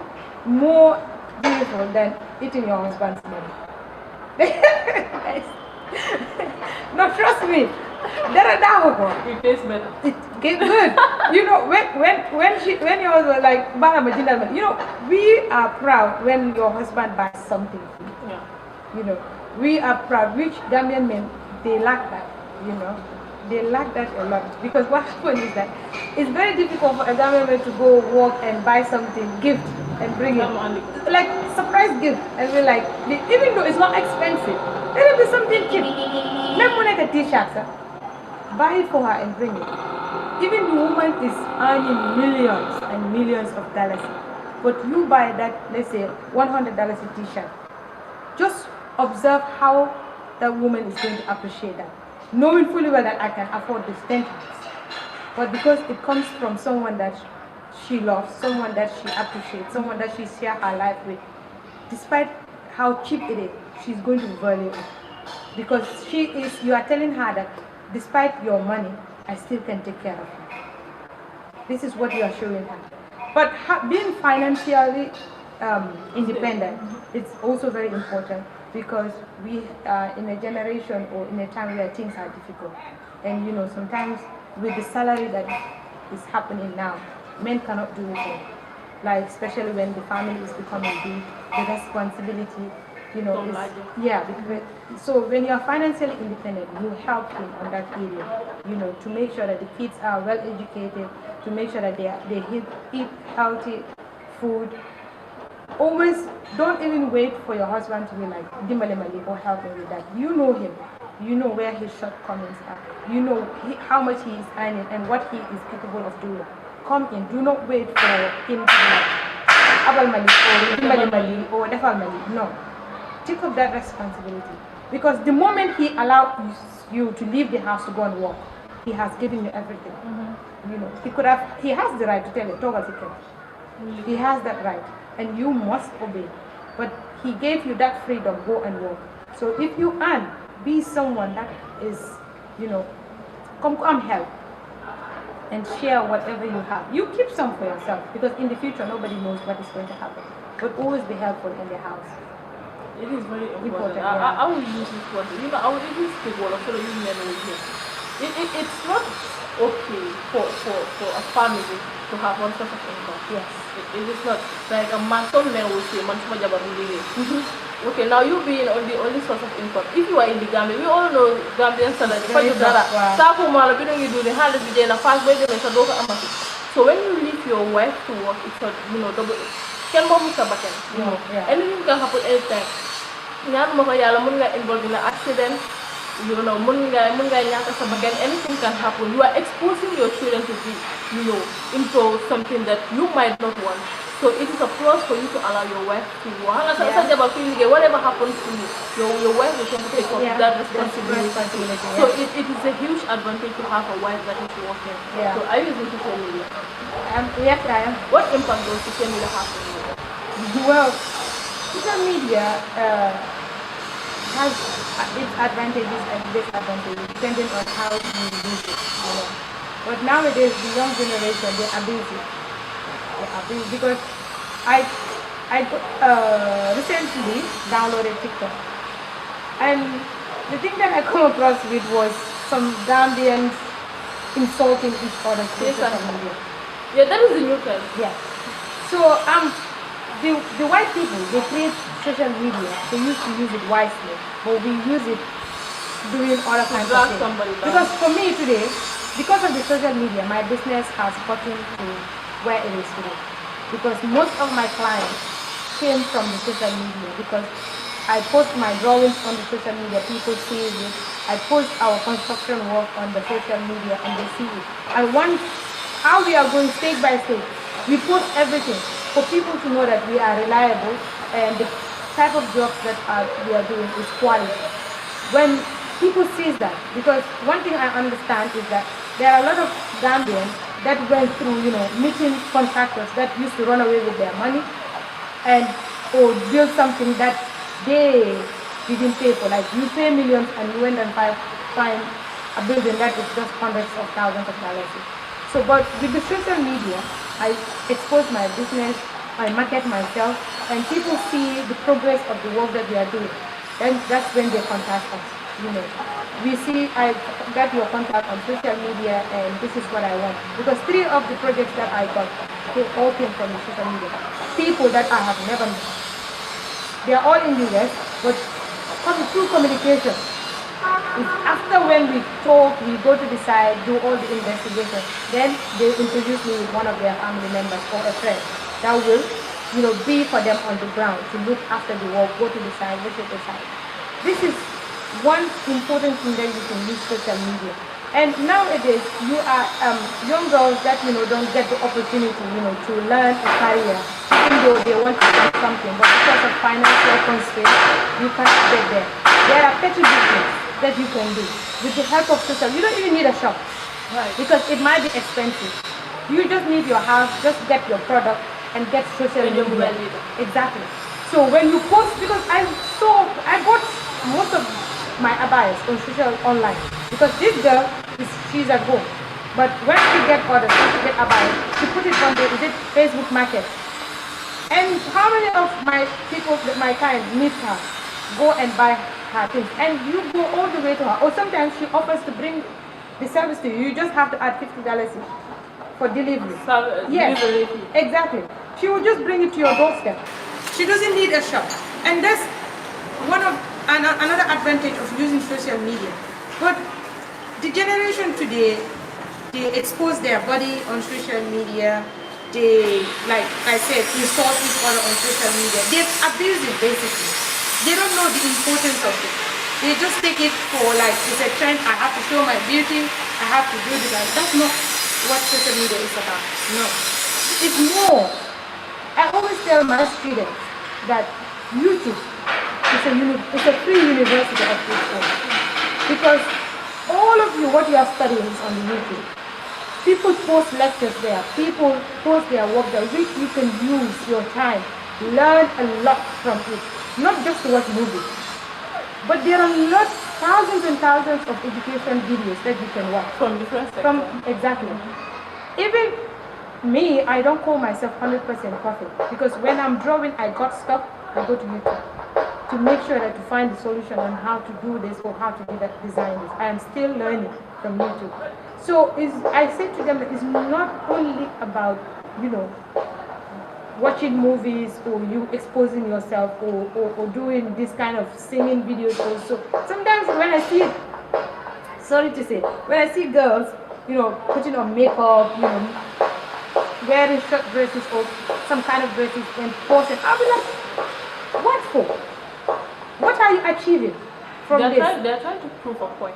Speaker 2: more beautiful than eating your husband's money. No, trust me.
Speaker 1: It tastes better.
Speaker 2: It gets good. You know, when your husband like you know, we are proud when your husband buys something.
Speaker 1: Yeah.
Speaker 2: You know, we are proud. Which Gambian men, they lack that. You know, they lack that a lot, because what happens is that it's very difficult for a Gambian man to go work and buy something, gift, and bring it, like surprise gift, and we're like, even though it's not expensive, let it be something cheap. Let me make a t-shirt, sir. Buy it for her and bring it. Even the woman is earning millions and millions of dollars, but you buy that, let's say $100 a t-shirt. Just observe how that woman is going to appreciate that, knowing fully well that I can afford this 10 times. But because it comes from someone that she loves, someone that she appreciates, someone that she shares her life with, despite how cheap it is, she's going to value it. Because you are telling her that despite your money, I still can take care of you. This is what you are showing her. But being financially independent, it's also very important, because we are in a generation or in a time where things are difficult. And you know, sometimes with the salary that is happening now, men cannot do it all. Like, especially when the family is becoming big, the responsibility, you know, so when you are financially independent, you help him on that area, you know, to make sure that the kids are well educated, to make sure that they eat healthy food. Always don't even wait for your husband to be like Dimbalemali or help him with that. You know him, you know where his shortcomings are, you know how much he is earning and what he is capable of doing. Come in, do not wait for him to be like Abalmali or Dimbalemali or Defalmali. No. Take up that responsibility, because the moment he allows you to leave the house to go and work, he has given you everything. You know, he has the right to tell you, Togal ticket. He has that right, and you must obey. But he gave you that freedom, go and work. So if you earn, be someone that is, you know, come help and share whatever you have. You keep some for yourself, because in the future nobody knows what is going to happen. But always be helpful in the house.
Speaker 1: It is very important. I will use this word. You know, I will even speak word so that you never will hear. It's not okay for a family to have one source of income.
Speaker 2: Yes.
Speaker 1: It is not. Like a man, some men will say, man, okay, now you being on the only source of income. If you are in the Gambia, we all know Gambian salary. So when you leave your wife to work, it's not, you know, double. You know, anything can happen anytime. Involved in an accident, you know, anything can happen. You are exposing your children to be, you know, into something that you might not want. So it is a plus for you to allow your wife to work. Whatever happens to you, your wife will take up that responsibility. So it is a huge advantage to have a wife that is working. So I use social media.
Speaker 2: Yes, I am.
Speaker 1: What impact does social media have on you?
Speaker 2: Well, social media has its advantages and disadvantages depending on how you use it. You know. But nowadays, the young generation, they abuse it. Because I recently downloaded TikTok, and the thing that I come across with was some Gambians insulting each other through social media.
Speaker 1: Yeah, that is the new trend.
Speaker 2: Yeah. So the white people, they create social media. They used to use it wisely, but we use it doing other kinds of things. Because for me today, because of the social media, my business has gotten to where it is today, because most of my clients came from the social media, because I post my drawings on the social media, people see it. I post our construction work on the social media and they see it. And once how we are going stage by stage, we post everything. for people to know that we are reliable and the type of jobs that we are doing is quality. When people see that, because one thing I understand is that there are a lot of Gambians that went through, meeting contractors that used to run away with their money and or build something that they didn't pay for. Like you pay millions and you went and find a building that is just hundreds of thousands of dollars. So, but with the social media, I expose my business, I market myself, and people see the progress of the work that we are doing. Then that's when they contact us. We see I got your contact on social media, and this is what I want. Because 3 of the projects that I got, they all came from the social media. People that I have never met. They are all in the US, but through communication. It's after when we talk, we go to the site, do all the investigation, then they introduce me with one of their family members or a friend that will, be for them on the ground to look after the work, go to the site, visit the site. This is one important thing that you can use social media. And nowadays, you are young girls that don't get the opportunity, to learn a career, even though they want to do something, but because of financial constraints, you cannot get there. There are petty business that you can do with the help of social. You don't even need a shop, right? Because it might be expensive. You just need your house, just get your product and get social media. Exactly. So when you post, because I bought most of my abayas on social online, because this girl she's at home, but when she get orders, when she get abayas, she put it on the Facebook Market. And how many of my people, my clients meet her, go and buy her things, and you go all the way to her, or sometimes she offers to bring the service to you. You just have to add $50 for delivery. Yes, delivery. Exactly. She will just bring it to your doorstep. She doesn't need a shop, and that's one of another advantage of using social media. But the generation today, they expose their body on social media. They, like I said, insult each other on social media. They abuse it basically. They don't know the importance of it. They just take it for like, it's a trend, I have to show my beauty, I have to do this. That's not what social media is about. No. It's more. I always tell my students that YouTube is a free university of its own. Because all of you, what you are studying is on the YouTube. People post lectures there, people post their work there, which you can use your time, learn a lot from it. Not just to watch movies, but there are thousands and thousands of education videos that you can watch.
Speaker 1: From different sectors.
Speaker 2: Exactly. Even me, I don't call myself 100% perfect, because when I'm drawing, I got stuck, I go to YouTube to make sure that to find the solution on how to do this or how to design this. I am still learning from YouTube. So I say to them, it's not only about, watching movies or you exposing yourself or doing this kind of singing videos also. Sometimes when I see, sorry to say, when I see girls, putting on makeup, wearing short dresses or some kind of dresses and posting, I'll be like, what for? What are you achieving from this?
Speaker 1: They're trying to prove a point.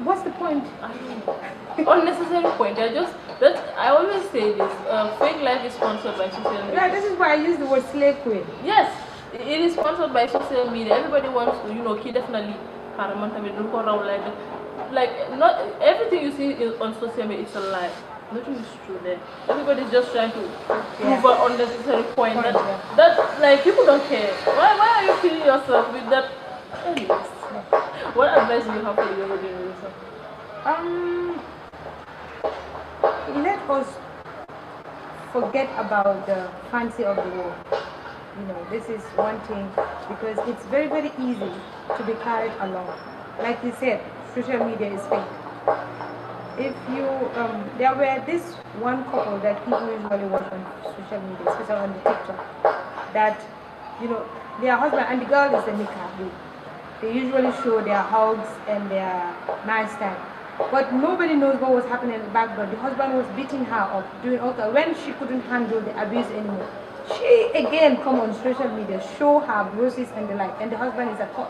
Speaker 2: What's the point?
Speaker 1: I don't know. Unnecessary point. I always say this. Fake life is sponsored by social media.
Speaker 2: Yeah, this is why I use the word slave queen.
Speaker 1: Yes, it is sponsored by social media. Everybody wants to, key definitely. Like not everything you see on social media is a lie. Nothing is true there. Everybody's just trying to prove an unnecessary point. That like people don't care. Why are you killing yourself with that? Anyways. What advice do you have for the younger generation?
Speaker 2: Let us forget about the fancy of the world. This is one thing, because it's very, very easy to be carried along. Like you said, social media is fake. If you, there were this one couple that people usually watch on social media, especially on the TikTok, that, their husband and the girl is a nikah. They usually show their hugs and their nice time. But nobody knows what was happening in the background. The husband was beating her up, doing all that. When she couldn't handle the abuse anymore, she again come on social media, show her bruises and the like, and the husband is at court.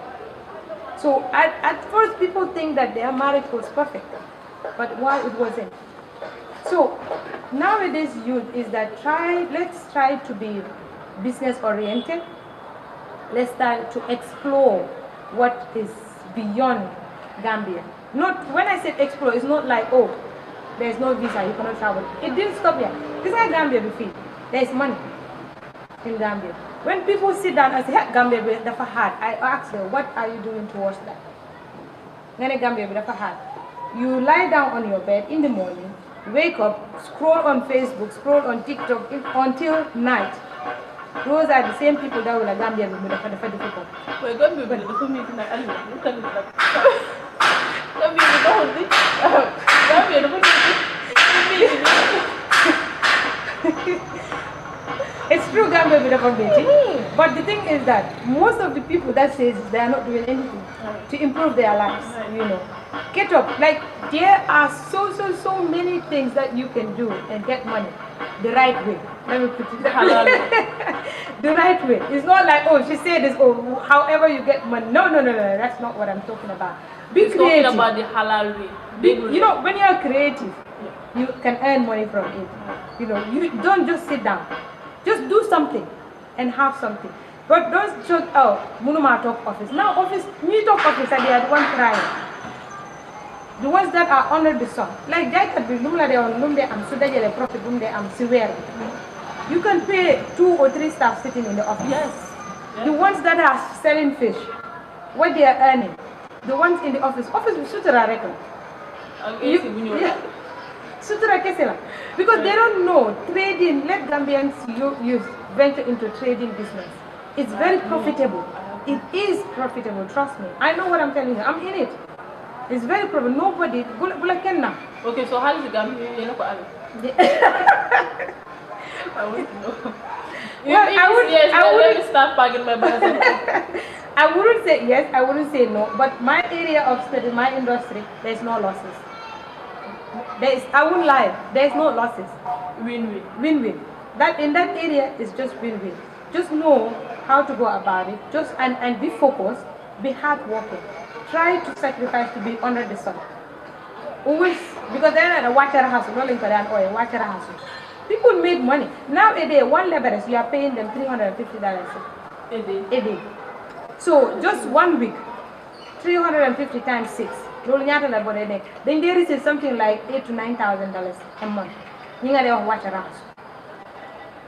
Speaker 2: So at first people think that their marriage was perfect, but why it wasn't. So nowadays youth is that let's try to be business oriented. Let's start to explore what is beyond Gambia. Not when I said explore, it's not like, oh, there's no visa, you cannot travel. It didn't stop here. This is Gambia before. There's money in Gambia. When people sit down and say, hey, Gambia be dafa hard, I ask them, what are you doing towards that? Ngane Gambia be dafa hard. You lie down on your bed in the morning, wake up, scroll on Facebook, scroll on TikTok until night. Those are the same people that will like Gambia be dafa difficult.
Speaker 1: Well, Gambia be dafa meeting like Alima. Look at it like Gambia be dafa meeting. Gambia dafa meeting.
Speaker 2: It's true, Gambia be dafa meeting. But the thing is that most of the people that says they are not doing anything to improve their lives, you know. Get up. Like there are so many things that you can do and get money the right way. Let me put it that way. The right way. It's not like, oh, she said this, oh, however you get money. No. That's not what I'm talking about. Be creative.
Speaker 1: Talking about the halal way.
Speaker 2: You know, when you are creative, you can earn money from it. You know, you don't just sit down. Just do something and have something. But don't just, oh, Munuma talk office. Now office, me talk office, and they are the one crying. The ones that are under the sun. Like that could be Lumla de on Lumde and Sudaja profit Lumde and Siwer. You can pay 2 or 3 staff sitting in the office.
Speaker 1: Yes.
Speaker 2: The ones that are selling fish, what they are earning. The ones in the office with Sutra record. Sutra Kesela. Because they don't know trading, let Gambians use venture into trading business. It's very profitable. It is profitable, trust me. I know what I'm telling you. I'm in it. It's very probable. Nobody.
Speaker 1: Okay, so how is the Gambia? You know what I want to know.
Speaker 2: Well,
Speaker 1: I wouldn't start packing my bags.
Speaker 2: I wouldn't say yes, I wouldn't say no. But my area of study, my industry, there's no losses. I wouldn't lie. There's no losses.
Speaker 1: Win-win.
Speaker 2: Win-win. That in that area is just win-win. Just know how to go about it. Just and be focused. Be hardworking. Try to sacrifice to be under the sun. Always, because then a water house, rolling for an oil, water house. People make money. Nowadays, one laborers, you are paying them $350
Speaker 1: A day.
Speaker 2: a day. So just 1 week, 350 times 6. Then there is something like $8,000 to $9,000 a month. You are water house.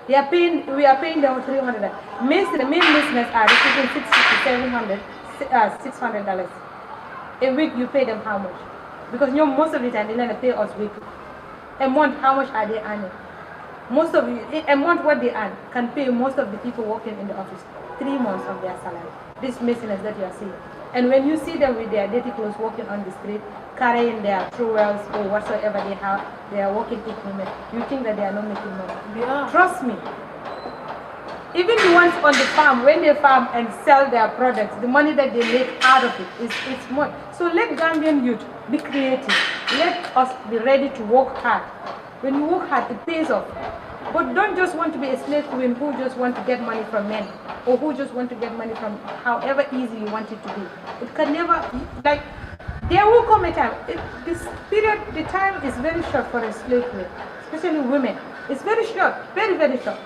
Speaker 2: We are paying them $300. The main business are receiving $600 to $600. A week you pay them how much? Because you know, most of the time they never pay us weekly. A month, how much are they earning? A month what they earn can pay most of the people working in the office 3 months of their salary. This messiness that you are seeing. And when you see them with their dirty clothes walking on the street, carrying their trowels or whatsoever they have, their working equipment, you think that they are not making money.
Speaker 1: Yeah.
Speaker 2: Trust me. Even the ones on the farm, when they farm and sell their products, the money that they make out of it it's more. So let Gambian youth be creative. Let us be ready to work hard. When you work hard, it pays off. But don't just want to be a slave queen who just want to get money from men or who just want to get money from however easy you want it to be. It can never, like, there will come a time. The time is very short for a slave queen, especially women. It's very short, very, very short.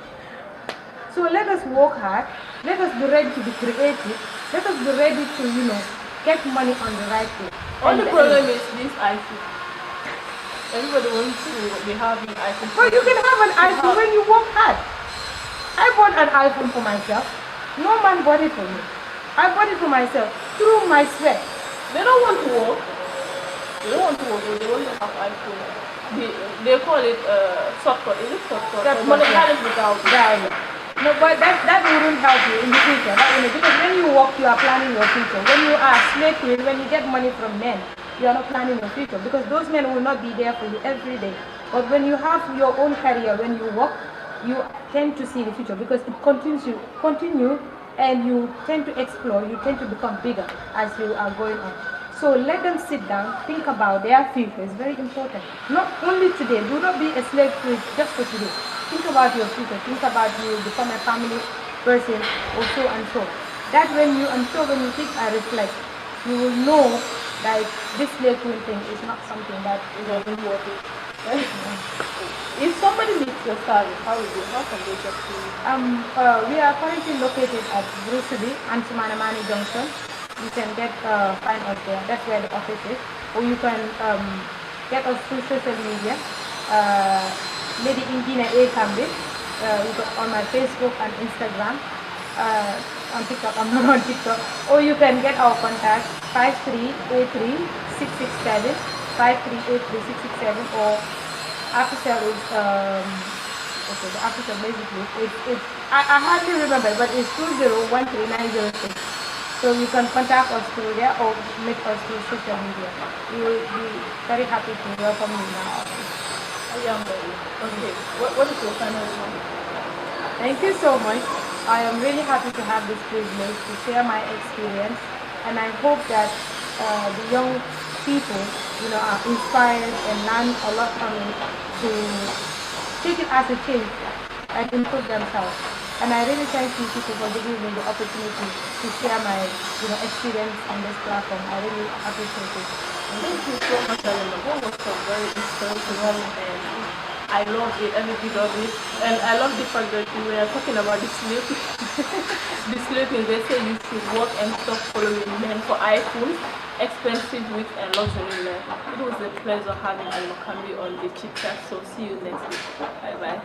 Speaker 2: So let us work hard. Let us be ready to be creative. Let us be ready to, get money on the right way.
Speaker 1: Only problem is this iPhone. Everybody wants to be having iPhone.
Speaker 2: Well, you can have an iPhone when you work hard. I bought an iPhone for myself. No man bought it for me. I bought it for myself through my sweat.
Speaker 1: They don't want to work. They don't want to work. They want to have iPhone. They call it shortcut. Is it shortcut?
Speaker 2: No, but that wouldn't help you in the future. Because when you work, you are planning your future. When you are slave, when you get money from men, you are not planning your future because those men will not be there for you every day. But when you have your own career, when you work, you tend to see the future because it continue and you tend to explore, you tend to become bigger as you are going on. So let them sit down, think about their future. It's very important. Not only today, do not be a slave to just for today. Think about your future. Think about you become a family person or so and so. That when you think and reflect, you will know Like this slave queen thing is not something that
Speaker 1: It doesn't work. If somebody needs your service, how can they get to you?
Speaker 2: We are currently located at Brusubi and Sumanamani Junction. You can find us there. That's where the office is. Or you can get us through social media. Lady Alima Kambi. You got on my Facebook and Instagram. On TikTok, I'm not on TikTok. Or you can get our contact 5383-667, 5383-667, or after sale is okay, the after sale basically it's I hardly remember, but it's 2013906. So you can contact us through there or meet us through social media. We will be very happy to welcome you in our office.
Speaker 1: Okay. What is your final remark?
Speaker 2: Thank you so much. I am really happy to have this privilege to share my experience, and I hope that the young people, are inspired and learn a lot from it to take it as a change and improve themselves. And I really thank you people for giving me the opportunity to share my, experience on this platform. I really appreciate it.
Speaker 1: Thank you so much, Alima. That was a very inspirational, and I love it, every bit of it. And I love the fact that we were talking about the sleeping. The sleeping, they say you should work and stop following men for iPhones, expensive wigs, and luxury men. It was a pleasure having Alima Kambi on the ChitChat. So see you next week. Bye bye.